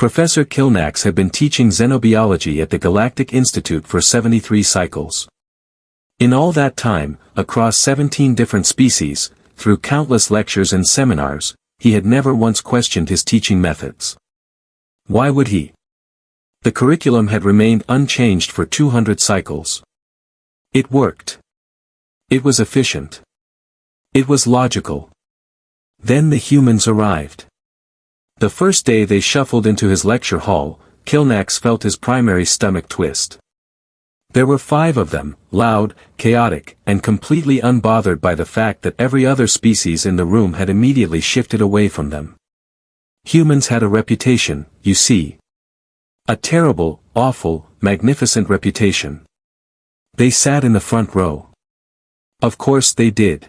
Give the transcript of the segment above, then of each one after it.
Professor Kilnax had been teaching xenobiology at the Galactic Institute for 73 cycles. In all that time, across 17 different species, through countless lectures and seminars, he had never once questioned his teaching methods. Why would he? The curriculum had remained unchanged for 200 cycles. It worked. It was efficient. It was logical. Then the humans arrived. The first day they shuffled into his lecture hall, Kilnax felt his primary stomach twist. There were 5 of them, loud, chaotic, and completely unbothered by the fact that every other species in the room had immediately shifted away from them. Humans had a reputation, you see. A terrible, awful, magnificent reputation. They sat in the front row. Of course they did.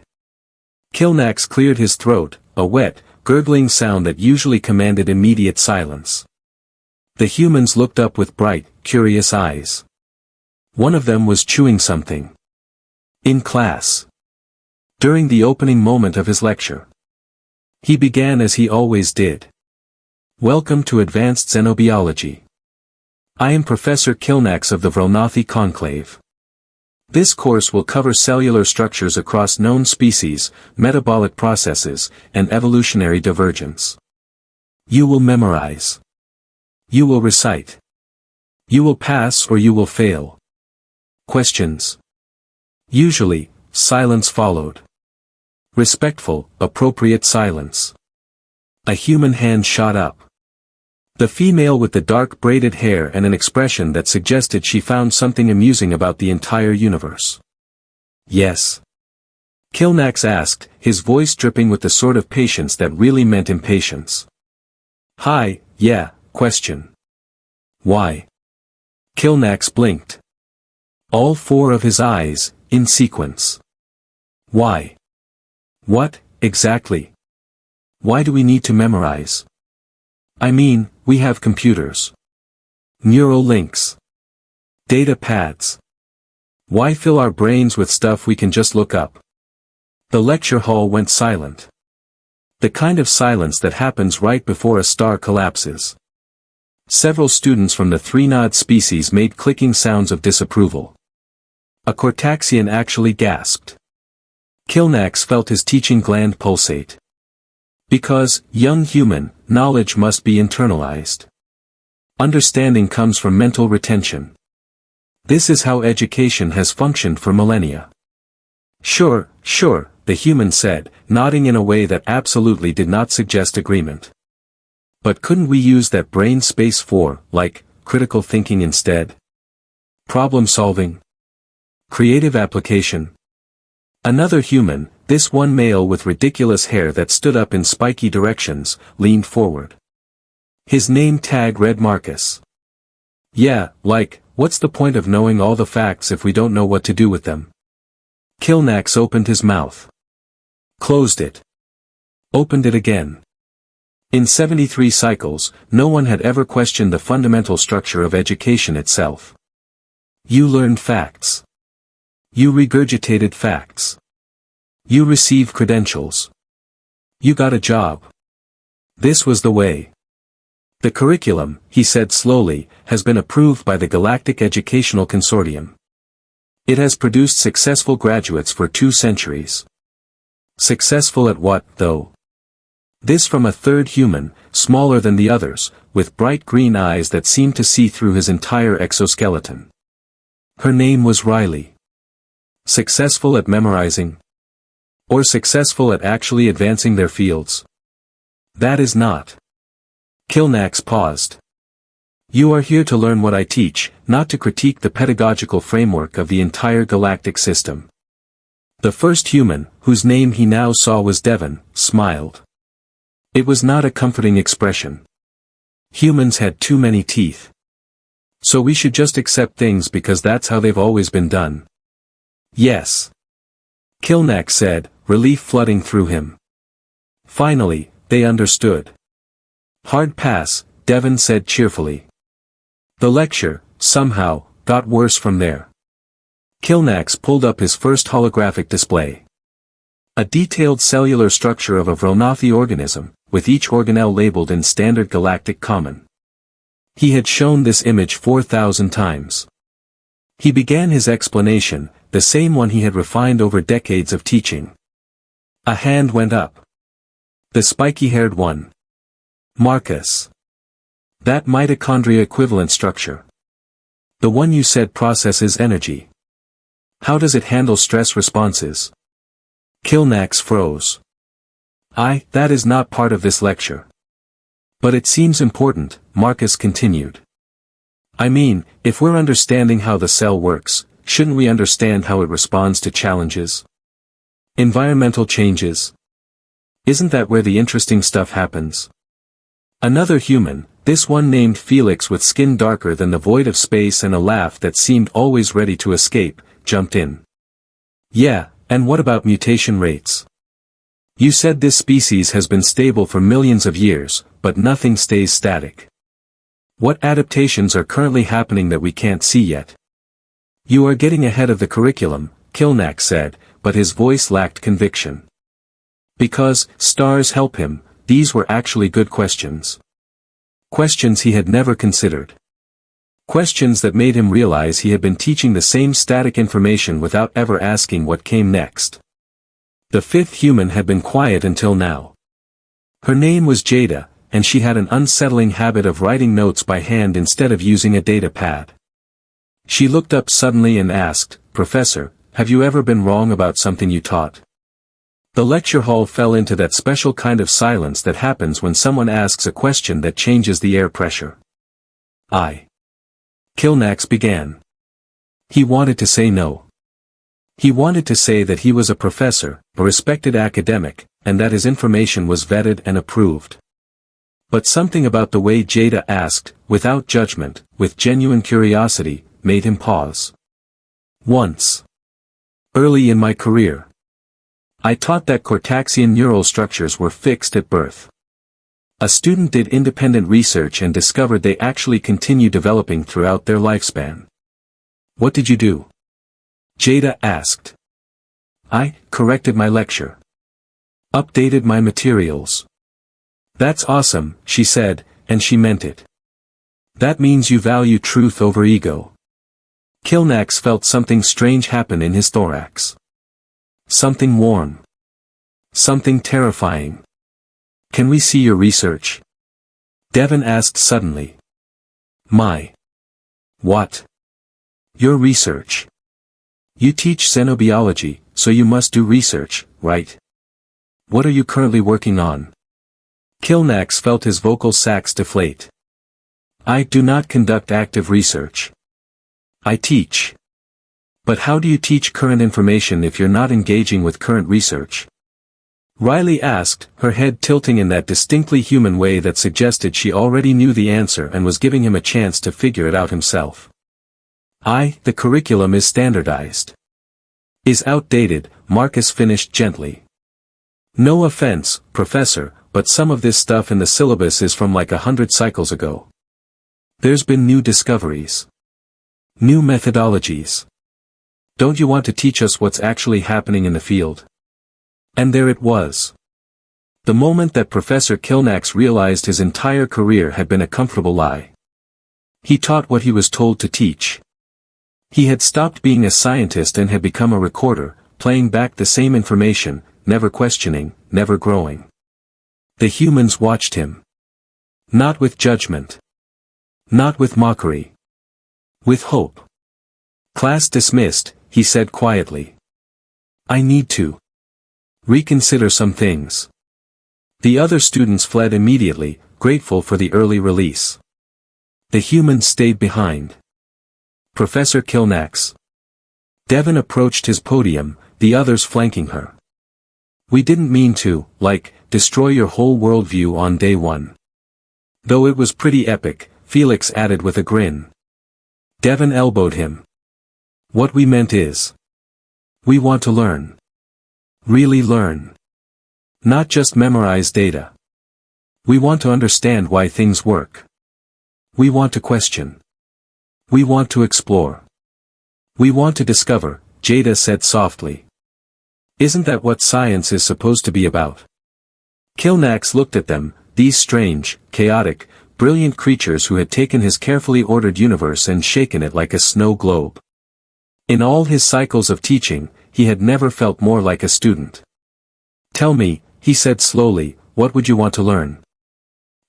Kilnax cleared his throat, a wet, gurgling sound that usually commanded immediate silence. The humans looked up with bright, curious eyes. One of them was chewing something. In class. During the opening moment of his lecture. He began as he always did. Welcome to Advanced Xenobiology. I am Professor Kilnax of the Vronathi Conclave. This course will cover cellular structures across known species, metabolic processes, and evolutionary divergence. You will memorize. You will recite. You will pass or you will fail. Questions. Usually, silence followed. Respectful, appropriate silence. A human hand shot up. The female with the dark braided hair and an expression that suggested she found something amusing about the entire universe. Yes. Kilnax asked, his voice dripping with the sort of patience that really meant impatience. Hi, yeah, question. Why? Kilnax blinked. All 4 of his eyes, in sequence. Why? What, exactly? Why do we need to memorize? I mean, we have computers. Neural links. Data pads. Why fill our brains with stuff we can just look up? The lecture hall went silent. The kind of silence that happens right before a star collapses. Several students from the 3-nod species made clicking sounds of disapproval. A Cortaxian actually gasped. Kilnax felt his teaching gland pulsate. Because, young human, knowledge must be internalized. Understanding comes from mental retention. This is how education has functioned for millennia. Sure, the human said, nodding in a way that absolutely did not suggest agreement. But couldn't we use that brain space for, like, critical thinking instead? Problem solving? Creative application? Another human, this one male with ridiculous hair that stood up in spiky directions, leaned forward. His name tag read Marcus. Yeah, like, what's the point of knowing all the facts if we don't know what to do with them? Kilnax opened his mouth. Closed it. Opened it again. In 73 cycles, no one had ever questioned the fundamental structure of education itself. You learned facts. You regurgitated facts. You received credentials. You got a job. This was the way. The curriculum, he said slowly, has been approved by the Galactic Educational Consortium. It has produced successful graduates for 2 centuries. Successful at what, though? This from a third human, smaller than the others, with bright green eyes that seemed to see through his entire exoskeleton. Her name was Riley. Successful at memorizing? Or successful at actually advancing their fields? That is not. Kilnax paused. You are here to learn what I teach, not to critique the pedagogical framework of the entire galactic system. The first human, whose name he now saw was Devon, smiled. It was not a comforting expression. Humans had too many teeth. So we should just accept things because that's how they've always been done. Yes. Kilnax said, relief flooding through him. Finally, they understood. Hard pass, Devon said cheerfully. The lecture, somehow, got worse from there. Kilnax pulled up his first holographic display. A detailed cellular structure of a Vronathi organism, with each organelle labeled in standard galactic common. He had shown this image 4,000 times. He began his explanation, the same one he had refined over decades of teaching. A hand went up. The spiky-haired one. Marcus. That mitochondria equivalent structure. The one you said processes energy. How does it handle stress responses? Kilnax froze. That is not part of this lecture. But it seems important, Marcus continued. I mean, if we're understanding how the cell works, shouldn't we understand how it responds to challenges? Environmental changes. Isn't that where the interesting stuff happens? Another human, this one named Felix with skin darker than the void of space and a laugh that seemed always ready to escape, jumped in. Yeah, and what about mutation rates? You said this species has been stable for millions of years, but nothing stays static. What adaptations are currently happening that we can't see yet? You are getting ahead of the curriculum, Kilnax said, but his voice lacked conviction. Because, stars help him, these were actually good questions. Questions he had never considered. Questions that made him realize he had been teaching the same static information without ever asking what came next. The fifth human had been quiet until now. Her name was Jada, and she had an unsettling habit of writing notes by hand instead of using a data pad. She looked up suddenly and asked, Professor, have you ever been wrong about something you taught? The lecture hall fell into that special kind of silence that happens when someone asks a question that changes the air pressure. Kilnax began. He wanted to say no. He wanted to say that he was a professor, a respected academic, and that his information was vetted and approved. But something about the way Jada asked, without judgment, with genuine curiosity, made him pause. Once. Early in my career. I taught that Cortexian neural structures were fixed at birth. A student did independent research and discovered they actually continue developing throughout their lifespan. What did you do? Jada asked. I corrected my lecture. Updated my materials. That's awesome, she said, and she meant it. That means you value truth over ego. Kilnax felt something strange happen in his thorax. Something warm. Something terrifying. Can we see your research? Devon asked suddenly. My. What? Your research. You teach xenobiology, so you must do research, right? What are you currently working on? Kilnax felt his vocal sacs deflate. I do not conduct active research. I teach. But how do you teach current information if you're not engaging with current research? Riley asked, her head tilting in that distinctly human way that suggested she already knew the answer and was giving him a chance to figure it out himself. The curriculum is standardized. Is outdated, Marcus finished gently. No offense, Professor, but some of this stuff in the syllabus is from like 100 cycles ago. There's been new discoveries. New methodologies. Don't you want to teach us what's actually happening in the field? And there it was. The moment that Professor Kilnax realized his entire career had been a comfortable lie. He taught what he was told to teach. He had stopped being a scientist and had become a recorder, playing back the same information, never questioning, never growing. The humans watched him. Not with judgment. Not with mockery. With hope. Class dismissed, he said quietly. I need to reconsider some things. The other students fled immediately, grateful for the early release. The humans stayed behind. Professor Kilnax. Devon approached his podium, the others flanking her. We didn't mean to, destroy your whole worldview on day one. Though it was pretty epic, Felix added with a grin. Devon elbowed him. What we meant is. We want to learn. Really learn. Not just memorize data. We want to understand why things work. We want to question. We want to explore. We want to discover, Jada said softly. Isn't that what science is supposed to be about? Kilnax looked at them, these strange, chaotic, brilliant creatures who had taken his carefully ordered universe and shaken it like a snow globe. In all his cycles of teaching, he had never felt more like a student. "Tell me," he said slowly, "what would you want to learn?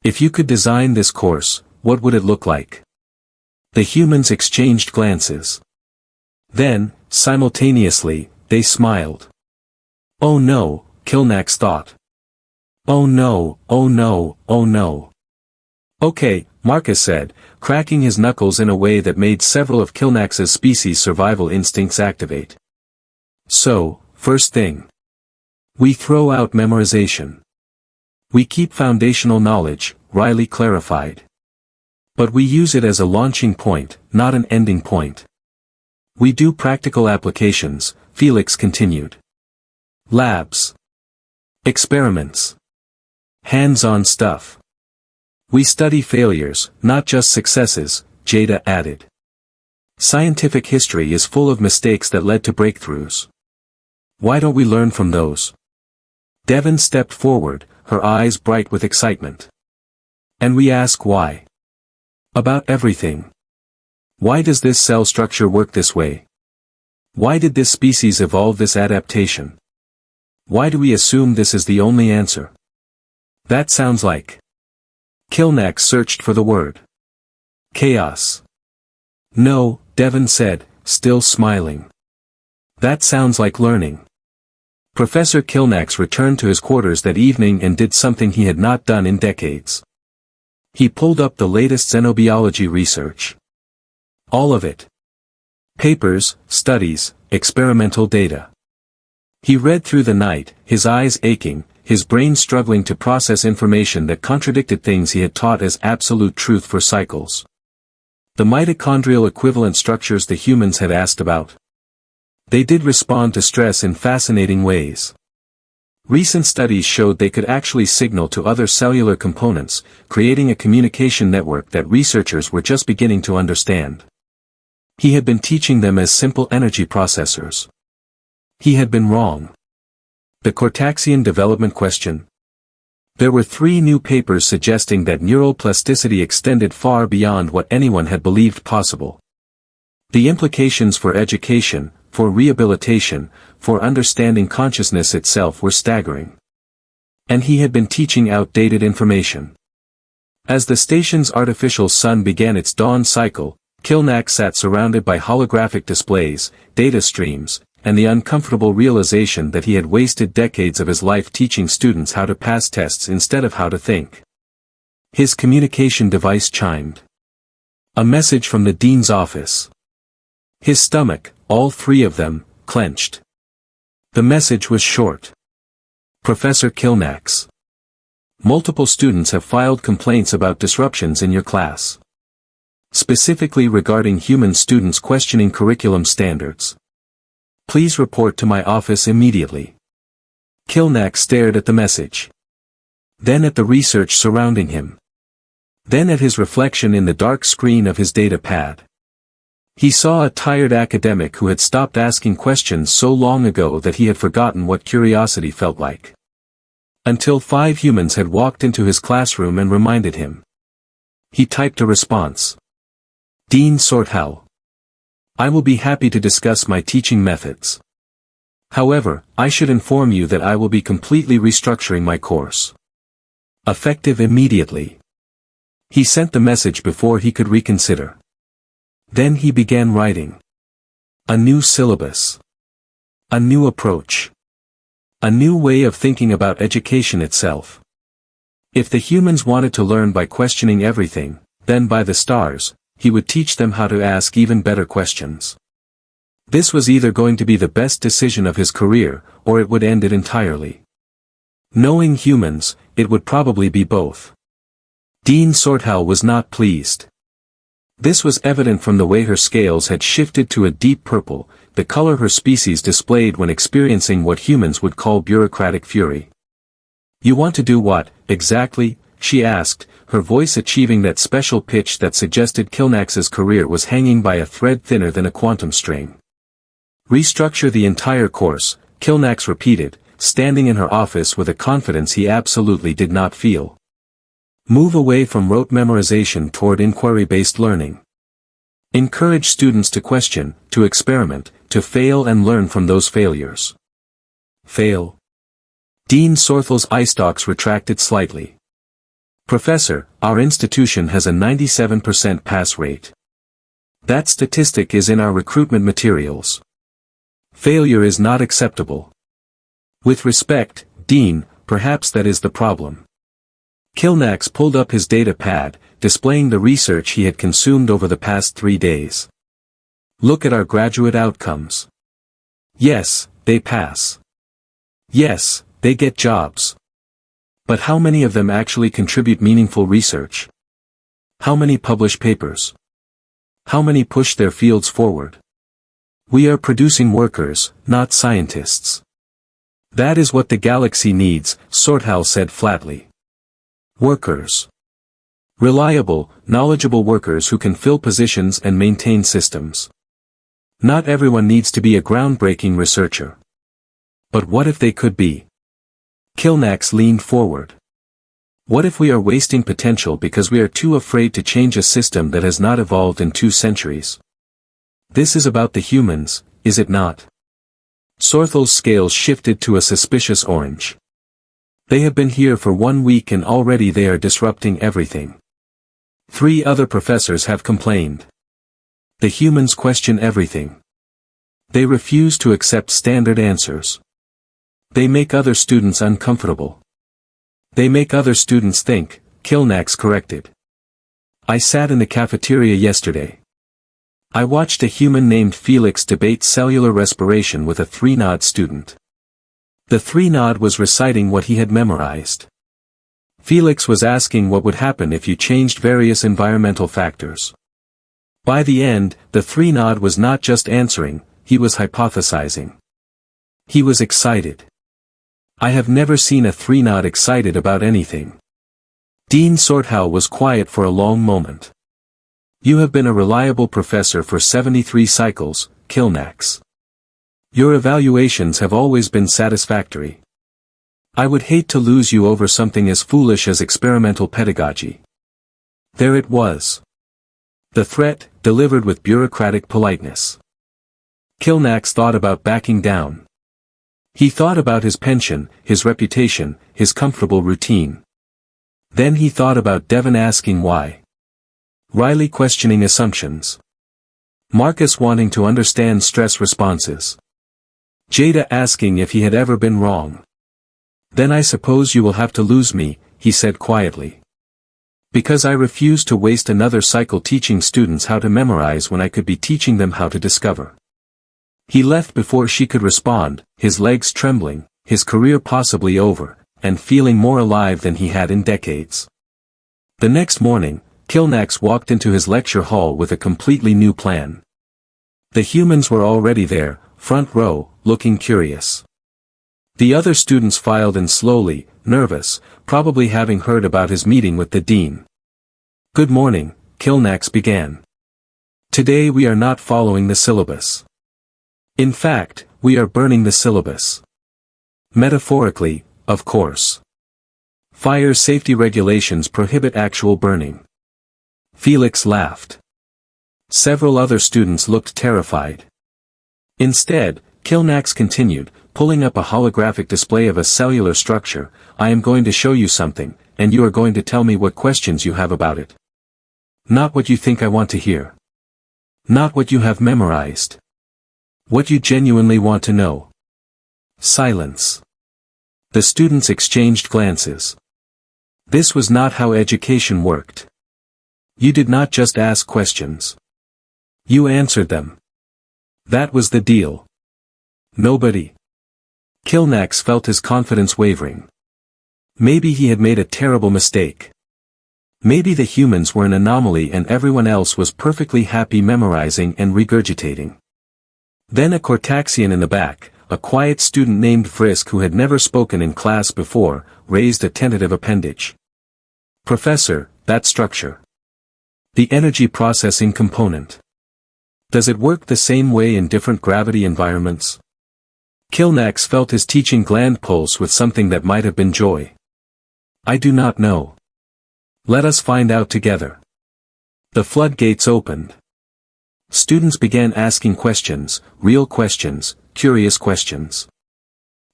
If you could design this course, what would it look like?" The humans exchanged glances. Then, simultaneously, they smiled. "Oh no," Kilnax thought. "Oh no, oh no, oh no." "Okay," Marcus said, cracking his knuckles in a way that made several of Kilnax's species' survival instincts activate. "So, first thing. We throw out memorization. We keep foundational knowledge," Riley clarified. "But we use it as a launching point, not an ending point. We do practical applications," Felix continued. "Labs. Experiments. Hands-on stuff. We study failures, not just successes," Jada added. "Scientific history is full of mistakes that led to breakthroughs. Why don't we learn from those?" Devon stepped forward, her eyes bright with excitement. "And we ask why. About everything. Why does this cell structure work this way? Why did this species evolve this adaptation? Why do we assume this is the only answer?" "That sounds like..." Kilnax searched for the word. "Chaos." "No," Devon said, still smiling. "That sounds like learning." Professor Kilnax returned to his quarters that evening and did something he had not done in decades. He pulled up the latest xenobiology research. All of it. Papers, studies, experimental data. He read through the night, his eyes aching, his brain struggling to process information that contradicted things he had taught as absolute truth for cycles. The mitochondrial equivalent structures the humans had asked about. They did respond to stress in fascinating ways. Recent studies showed they could actually signal to other cellular components, creating a communication network that researchers were just beginning to understand. He had been teaching them as simple energy processors. He had been wrong. The Cortaxian development question. There were 3 new papers suggesting that neural plasticity extended far beyond what anyone had believed possible. The implications for education, for rehabilitation, for understanding consciousness itself were staggering. And he had been teaching outdated information. As the station's artificial sun began its dawn cycle, Kilnax sat surrounded by holographic displays, data streams, and the uncomfortable realization that he had wasted decades of his life teaching students how to pass tests instead of how to think. His communication device chimed. A message from the dean's office. His stomach, all 3 of them, clenched. The message was short. Professor Kilnax. Multiple students have filed complaints about disruptions in your class. Specifically regarding human students questioning curriculum standards. Please report to my office immediately. Kilnax stared at the message. Then at the research surrounding him. Then at his reflection in the dark screen of his data pad. He saw a tired academic who had stopped asking questions so long ago that he had forgotten what curiosity felt like. Until 5 humans had walked into his classroom and reminded him. He typed a response. Dean Sorthal. I will be happy to discuss my teaching methods. However, I should inform you that I will be completely restructuring my course. Effective immediately. He sent the message before he could reconsider. Then he began writing. A new syllabus. A new approach. A new way of thinking about education itself. If the humans wanted to learn by questioning everything, then by the stars, he would teach them how to ask even better questions. This was either going to be the best decision of his career, or it would end it entirely. Knowing humans, it would probably be both. Dean Sorthal was not pleased. This was evident from the way her scales had shifted to a deep purple, the color her species displayed when experiencing what humans would call bureaucratic fury. You want to do what, exactly? She asked, her voice achieving that special pitch that suggested Kilnax's career was hanging by a thread thinner than a quantum string. Restructure the entire course, Kilnax repeated, standing in her office with a confidence he absolutely did not feel. Move away from rote memorization toward inquiry-based learning. Encourage students to question, to experiment, to fail and learn from those failures. Fail. Dean Sorthel's eye stalks retracted slightly. Professor, our institution has a 97% pass rate. That statistic is in our recruitment materials. Failure is not acceptable. With respect, Dean, perhaps that is the problem. Kilnax pulled up his data pad, displaying the research he had consumed over the past 3 days. Look at our graduate outcomes. Yes, they pass. Yes, they get jobs. But how many of them actually contribute meaningful research? How many publish papers? How many push their fields forward? We are producing workers, not scientists. That is what the galaxy needs, Sorthal said flatly. Workers. Reliable, knowledgeable workers who can fill positions and maintain systems. Not everyone needs to be a groundbreaking researcher. But what if they could be? Kilnax leaned forward. What if we are wasting potential because we are too afraid to change a system that has not evolved in 2 centuries? This is about the humans, is it not? Sorthel's scales shifted to a suspicious orange. They have been here for 1 week and already they are disrupting everything. 3 other professors have complained. The humans question everything. They refuse to accept standard answers. They make other students uncomfortable. They make other students think, Kilnax corrected. I sat in the cafeteria yesterday. I watched a human named Felix debate cellular respiration with a 3-nod student. The 3-nod was reciting what he had memorized. Felix was asking what would happen if you changed various environmental factors. By the end, the 3-nod was not just answering, he was hypothesizing. He was excited. I have never seen a 3-nod excited about anything. Dean Sorthal was quiet for a long moment. You have been a reliable professor for 73 cycles, Kilnax. Your evaluations have always been satisfactory. I would hate to lose you over something as foolish as experimental pedagogy. There it was. The threat, delivered with bureaucratic politeness. Kilnax thought about backing down. He thought about his pension, his reputation, his comfortable routine. Then he thought about Devon asking why. Riley questioning assumptions. Marcus wanting to understand stress responses. Jada asking if he had ever been wrong. Then I suppose you will have to lose me, he said quietly. Because I refuse to waste another cycle teaching students how to memorize when I could be teaching them how to discover. He left before she could respond, his legs trembling, his career possibly over, and feeling more alive than he had in decades. The next morning, Kilnax walked into his lecture hall with a completely new plan. The humans were already there, front row, looking curious. The other students filed in slowly, nervous, probably having heard about his meeting with the dean. Good morning, Kilnax began. Today we are not following the syllabus. In fact, we are burning the syllabus. Metaphorically, of course. Fire safety regulations prohibit actual burning. Felix laughed. Several other students looked terrified. Instead, Kilnax continued, pulling up a holographic display of a cellular structure. I am going to show you something, and you are going to tell me what questions you have about it. Not what you think I want to hear. Not what you have memorized. What you genuinely want to know. Silence. The students exchanged glances. This was not how education worked. You did not just ask questions. You answered them. That was the deal. Nobody. Kilnax felt his confidence wavering. Maybe he had made a terrible mistake. Maybe the humans were an anomaly and everyone else was perfectly happy memorizing and regurgitating. Then a Cortaxian in the back, a quiet student named Frisk who had never spoken in class before, raised a tentative appendage. Professor, that structure. The energy processing component. Does it work the same way in different gravity environments? Kilnax felt his teaching gland pulse with something that might have been joy. I do not know. Let us find out together. The floodgates opened. Students began asking questions, real questions, curious questions.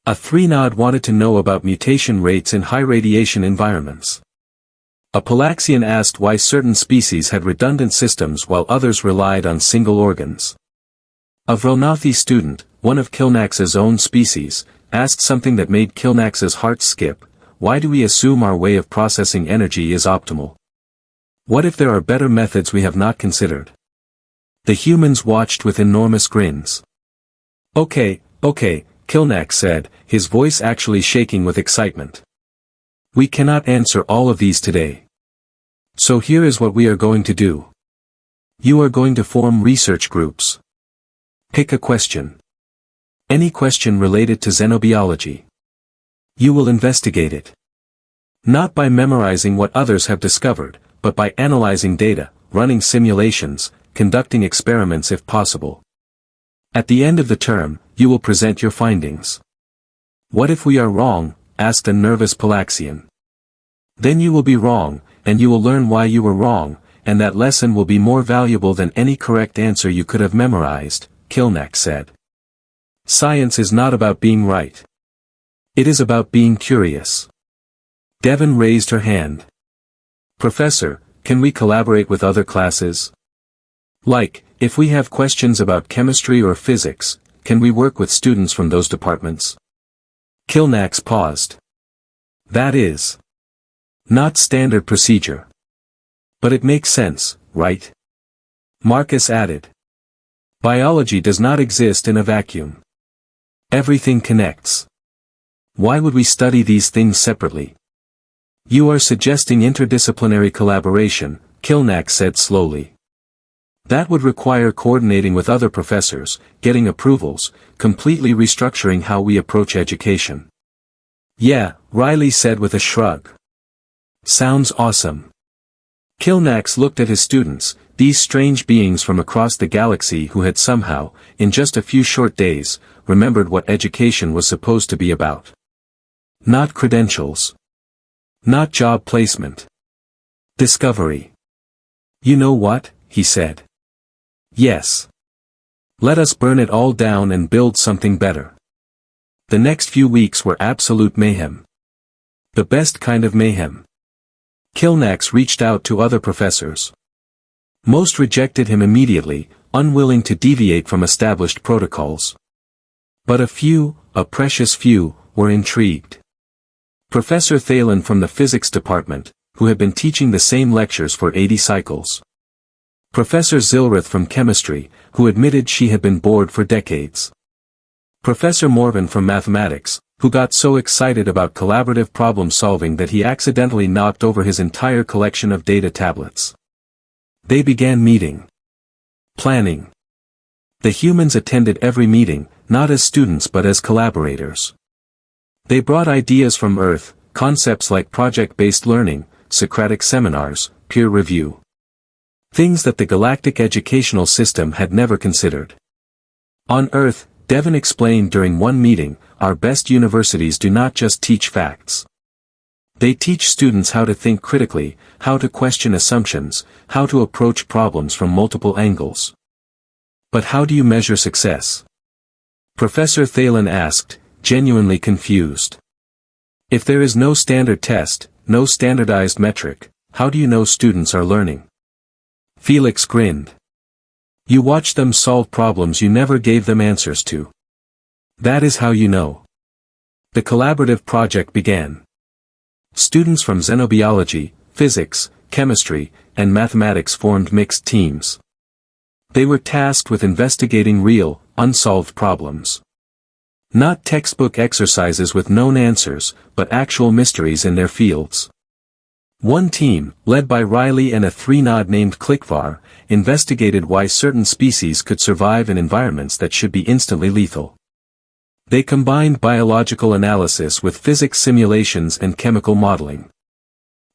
A three-nod wanted to know about mutation rates in high radiation environments. A Palaxian asked why certain species had redundant systems while others relied on single organs. A Vronathi student, one of Kilnax's own species, asked something that made Kilnax's heart skip: why do we assume our way of processing energy is optimal? What if there are better methods we have not considered? The humans watched with enormous grins. Okay, Kilnax said, his voice actually shaking with excitement. We cannot answer all of these today. So here is what we are going to do. You are going to form research groups. Pick a question. Any question related to xenobiology. You will investigate it. Not by memorizing what others have discovered, but by analyzing data, running simulations, conducting experiments if possible. At the end of the term, you will present your findings. What if we are wrong? Asked a nervous Palaxian. Then you will be wrong, and you will learn why you were wrong, and that lesson will be more valuable than any correct answer you could have memorized, Kilnax said. Science is not about being right. It is about being curious. Devon raised her hand. Professor, can we collaborate with other classes? Like, if we have questions about chemistry or physics, can we work with students from those departments? Kilnax paused. That is not standard procedure. But it makes sense, right? Marcus added. Biology does not exist in a vacuum. Everything connects. Why would we study these things separately? You are suggesting interdisciplinary collaboration, Kilnax said slowly. That would require coordinating with other professors, getting approvals, completely restructuring how we approach education. Yeah, Riley said with a shrug. Sounds awesome. Kilnax looked at his students, these strange beings from across the galaxy who had somehow, in just a few short days, remembered what education was supposed to be about. Not credentials. Not job placement. Discovery. You know what, he said. Yes. Let us burn it all down and build something better. The next few weeks were absolute mayhem. The best kind of mayhem. Kilnax reached out to other professors. Most rejected him immediately, unwilling to deviate from established protocols. But a few, a precious few, were intrigued. Professor Thalen from the physics department, who had been teaching the same lectures for 80 cycles. Professor Zilrith from chemistry, who admitted she had been bored for decades. Professor Morvan from mathematics, who got so excited about collaborative problem solving that he accidentally knocked over his entire collection of data tablets. They began meeting. Planning. The humans attended every meeting, not as students but as collaborators. They brought ideas from Earth, concepts like project-based learning, Socratic seminars, peer review. Things that the galactic educational system had never considered. On Earth, Devon explained during one meeting, our best universities do not just teach facts. They teach students how to think critically, how to question assumptions, how to approach problems from multiple angles. But how do you measure success? Professor Thalen asked, genuinely confused. If there is no standard test, no standardized metric, how do you know students are learning? Felix grinned. You watch them solve problems you never gave them answers to. That is how you know. The collaborative project began. Students from xenobiology, physics, chemistry, and mathematics formed mixed teams. They were tasked with investigating real, unsolved problems. Not textbook exercises with known answers, but actual mysteries in their fields. One team, led by Riley and a three-nod named Klikvar, investigated why certain species could survive in environments that should be instantly lethal. They combined biological analysis with physics simulations and chemical modeling.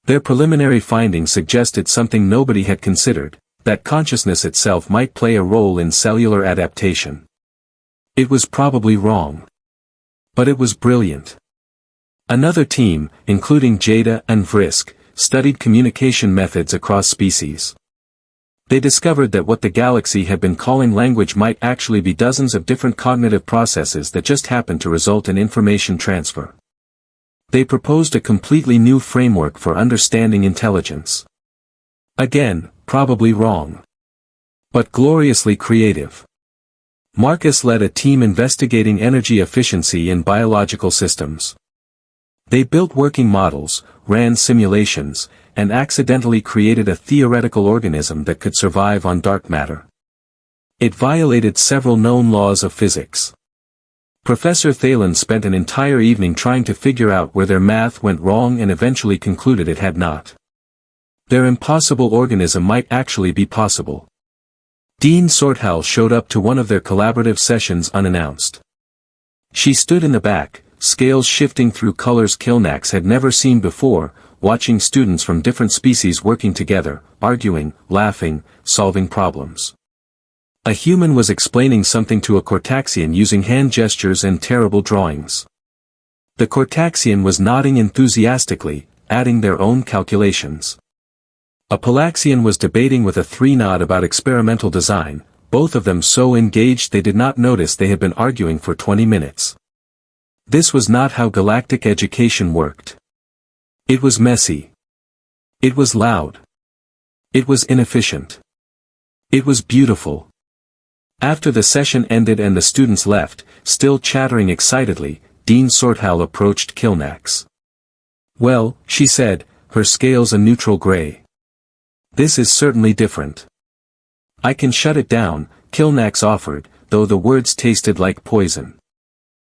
Their preliminary findings suggested something nobody had considered, that consciousness itself might play a role in cellular adaptation. It was probably wrong. But it was brilliant. Another team, including Jada and Vrisk, studied communication methods across species. They discovered that what the galaxy had been calling language might actually be dozens of different cognitive processes that just happened to result in information transfer. They proposed a completely new framework for understanding intelligence. Again, probably wrong. But gloriously creative. Marcus led a team investigating energy efficiency in biological systems. They built working models, ran simulations, and accidentally created a theoretical organism that could survive on dark matter. It violated several known laws of physics. Professor Thalen spent an entire evening trying to figure out where their math went wrong and eventually concluded it had not. Their impossible organism might actually be possible. Dean Sorthal showed up to one of their collaborative sessions unannounced. She stood in the back, scales shifting through colors Kilnax had never seen before, watching students from different species working together, arguing, laughing, solving problems. A human was explaining something to a Cortaxian using hand gestures and terrible drawings. The Cortaxian was nodding enthusiastically, adding their own calculations. A Palaxian was debating with a three-nod about experimental design, both of them so engaged they did not notice they had been arguing for 20 minutes. This was not how galactic education worked. It was messy. It was loud. It was inefficient. It was beautiful. After the session ended and the students left, still chattering excitedly, Dean Sorthal approached Kilnax. "Well," she said, her scales a neutral gray. "This is certainly different." "I can shut it down," Kilnax offered, though the words tasted like poison.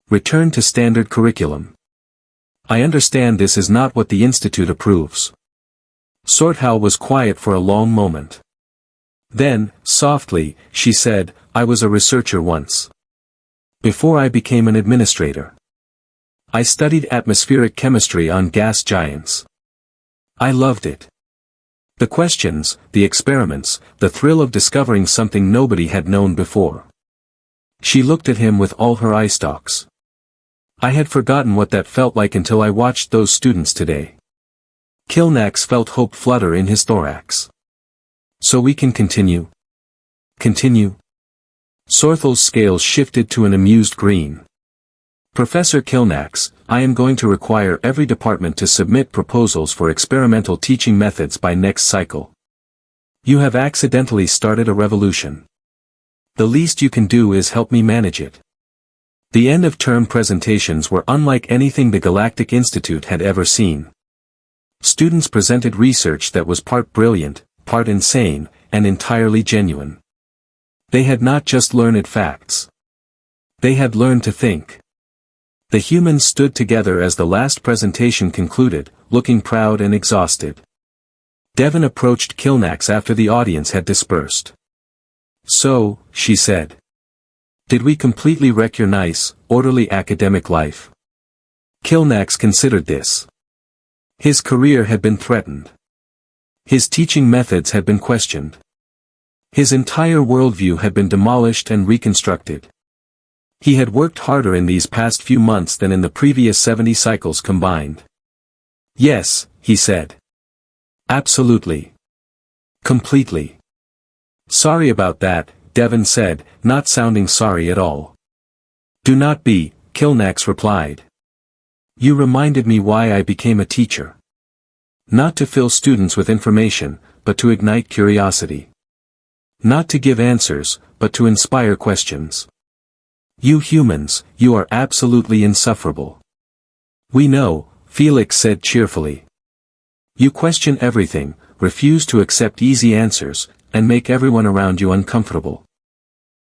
"Return to standard curriculum. I understand this is not what the Institute approves." Sorthal was quiet for a long moment. Then, softly, she said, "I was a researcher once. Before I became an administrator. I studied atmospheric chemistry on gas giants. I loved it. The questions, the experiments, the thrill of discovering something nobody had known before." She looked at him with all her eye stalks. "I had forgotten what that felt like until I watched those students today." Kilnax felt hope flutter in his thorax. "So we can continue?" "Continue?" Sorthal's scales shifted to an amused green. "Professor Kilnax, I am going to require every department to submit proposals for experimental teaching methods by next cycle. You have accidentally started a revolution. The least you can do is help me manage it." The end-of-term presentations were unlike anything the Galactic Institute had ever seen. Students presented research that was part brilliant, part insane, and entirely genuine. They had not just learned facts. They had learned to think. The humans stood together as the last presentation concluded, looking proud and exhausted. Devon approached Kilnax after the audience had dispersed. "So," she said. "Did we completely wreck your nice, orderly academic life?" Kilnax considered this. His career had been threatened. His teaching methods had been questioned. His entire worldview had been demolished and reconstructed. He had worked harder in these past few months than in the previous 70 cycles combined. "Yes," he said. "Absolutely. Completely." "Sorry about that," Devon said, not sounding sorry at all. "Do not be," Kilnax replied. "You reminded me why I became a teacher. Not to fill students with information, but to ignite curiosity. Not to give answers, but to inspire questions. You humans, you are absolutely insufferable." "We know," Felix said cheerfully. "You question everything, refuse to accept easy answers, and make everyone around you uncomfortable."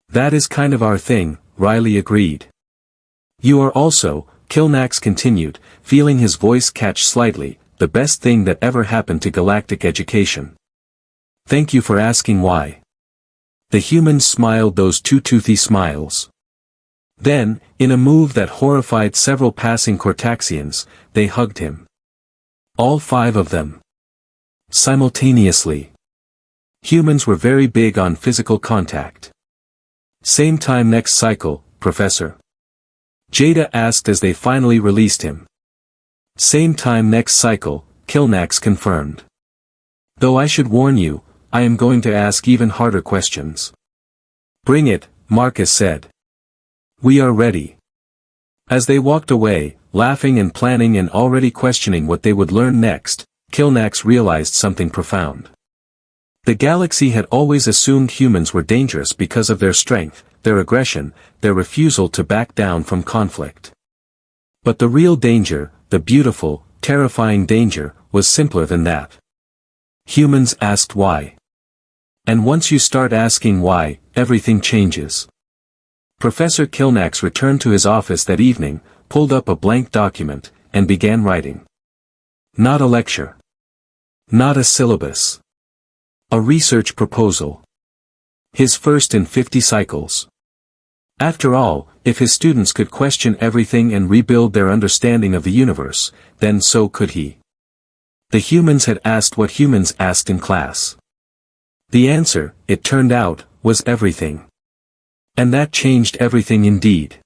"That is kind of our thing," Riley agreed. "You are also," Kilnax continued, feeling his voice catch slightly, "the best thing that ever happened to galactic education. Thank you for asking why." The humans smiled those two toothy smiles. Then, in a move that horrified several passing Cortaxians, they hugged him. All 5 of them. Simultaneously. Humans were very big on physical contact. "Same time next cycle, Professor?" Jada asked as they finally released him. "Same time next cycle," Kilnax confirmed. Though I should warn you, I am going to ask even harder questions. Bring it, Marcus said. We are ready. As they walked away, laughing and planning and already questioning what they would learn next, Kilnax realized something profound. The galaxy had always assumed humans were dangerous because of their strength, their aggression, their refusal to back down from conflict. But the real danger, the beautiful, terrifying danger, was simpler than that. Humans asked why. And once you start asking why, everything changes. Professor Kilnax returned to his office that evening, pulled up a blank document, and began writing. Not a lecture. Not a syllabus. A research proposal. His first in 50 cycles. After all, if his students could question everything and rebuild their understanding of the universe, then so could he. The humans had asked what humans asked in class. The answer, it turned out, was everything. And that changed everything indeed.